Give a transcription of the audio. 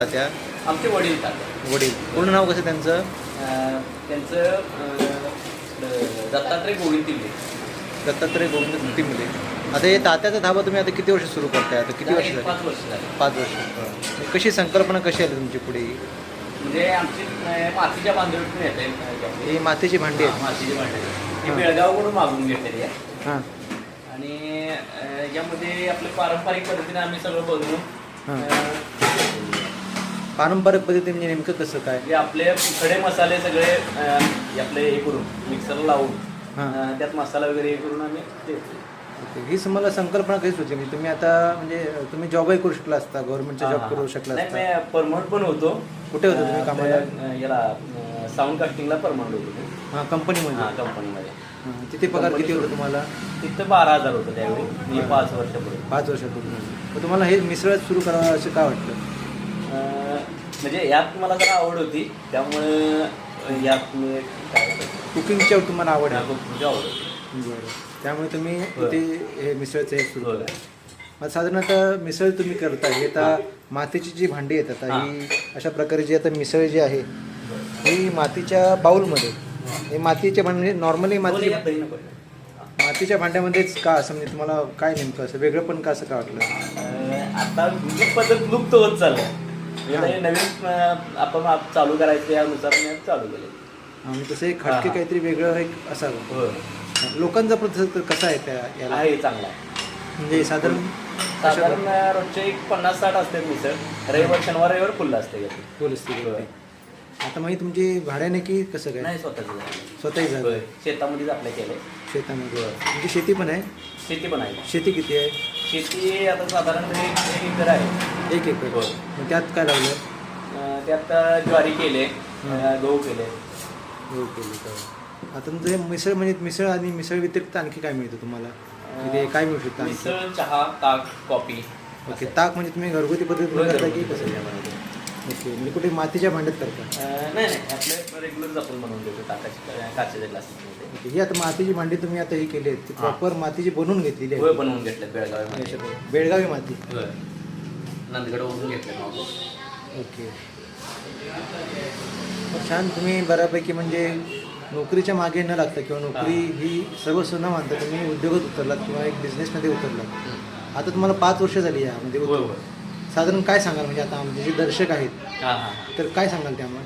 त्या आमचे वडील तात्या. वडील पूर्ण नाव कसं त्यांचं? त्यांचं दत्तात्रय गोविंद तिल्ले. दत्तात्रय गोविंद तिम्मले. आता हे तात्याचा धाबा तुम्ही आता किती वर्ष सुरू करताय? आता किती वर्ष झाली? 5 वर्ष झाली. 5 वर्ष. कशी संकल्पना कशी आली तुमची पुढे? म्हणजे आमची मातीच्या बांधवीतून येते. ही मातीची भांडी आहेत. मातीची भांडी ही बेळगावकडून मागून घेतलेली आहे. हां. आणि यामध्ये आपल्या पारंपरिक पद्धतीने आम्ही सगळं बनवून पारंपरिक पद्धती म्हणजे नेमकं कसं काय? जे आपले खडे मसाले सगळे आपले हे करून मिक्सरला लावून त्यात मसाला वगैरे हे करून आम्ही देतो. ही मला संकल्पना कशी होती? म्हणजे तुम्ही आता म्हणजे तुम्ही जॉबही करू शकला असता, गव्हर्नमेंटचा जॉब करू शकला नाही, असता. मी परमनंट पण होतो. कुठे होतो तुम्ही कामाला? याला साऊंड कास्टिंगला परमनंट होतो. हां, कंपनीमध्ये. कंपनीमध्ये. तिथे पगार किती होता तुम्हाला? तिथं 12,000 होतं त्यावेळी. मी 5 वर्षापूर्वी. 5 वर्षापूर्वी. मग तुम्हाला हे मिसळ सुरू करावं असं काय वाटलं? म्हणजे यात मला जरा आवड होती, त्यामुळे यात मी कुकिंगच्या तुम्हाला आवड आहे? म्हणजे आवड होती. बरं. त्यामुळे तुम्ही इथे हे मिसळचं हे सुरू केलं. मग साधारणतः मिसळ तुम्ही करता हे आता मातीची जी भांडी आहेत आता ही अशा प्रकारे जी आता मिसळ जी आहे ही मातीच्या बाऊलमध्ये, हे मातीच्या भांडी नॉर्मली मातीच्या भांड्यामध्येच का असं म्हणजे तुम्हाला काय नेमकं असं वेगळं पण का असं का वाटलं? आता ही पद्धत लुप्त होत चाललं. नवीन आपण चालू करायचं यानुसार मी चालू केलं. आणि तसं एक खटके काहीतरी वेगळं एक असावं. लोकांचा प्रतिसाद कसा आहे त्या याला? आहे चांगला. म्हणजे साधारण रोजचे एक 50-60 असते मिसळ. शनिवार फुल असते. फुल असते. आता मग तुमची भाड्याने की कसं काय? नाही, स्वतःही झालं. शेतामध्येच आपल्या केलंय. शेतामध्ये तुमची शेती पण आहे? शेती पण आहे. शेती किती आहे? शेती आता साधारण 1 एकर आहे. 1 एकर. मग त्यात काय लावलं? त्यात ज्वारी केले, गहू केले. गहू केले का? आता तुमचं हे मिसळ म्हणजे मिसळ आणि मिसळ व्यतिरिक्त आणखी काय मिळतं तुम्हाला? म्हणजे काय मिळू शकतं? मिसळ, चहा, ताक, कॉफी. ओके. ताक म्हणजे तुम्ही घरगुती पद्धतीने करता की कसं? ओके. म्हणजे कुठे मातीच्या भांड्यात करता? नाही, आपले रेग्युलर आपण बनवून देतो काचेच्या ग्लासमध्ये. ओके. ही आता मातीची भांडी तुम्ही आता ही केली आहेत ती प्रॉपर मातीची बनवून घेतलेली आहे? बनवून घेतले बेळगावी. बेळगावी माती? नंदगडवरून घेतले. ओके. छान. तुम्ही बऱ्यापैकी म्हणजे नोकरीच्या मागे न लागता किंवा नोकरी ही सर्वस्व न मानता तुम्ही उद्योगात उतरलात किंवा एक बिझनेसमध्ये उतरलात. आता तुम्हाला 5 वर्ष झाली यामध्ये. साधारण काय सांगाल म्हणजे आता आमचे जे दर्शक आहेत तर काय सांगाल त्यामुळे?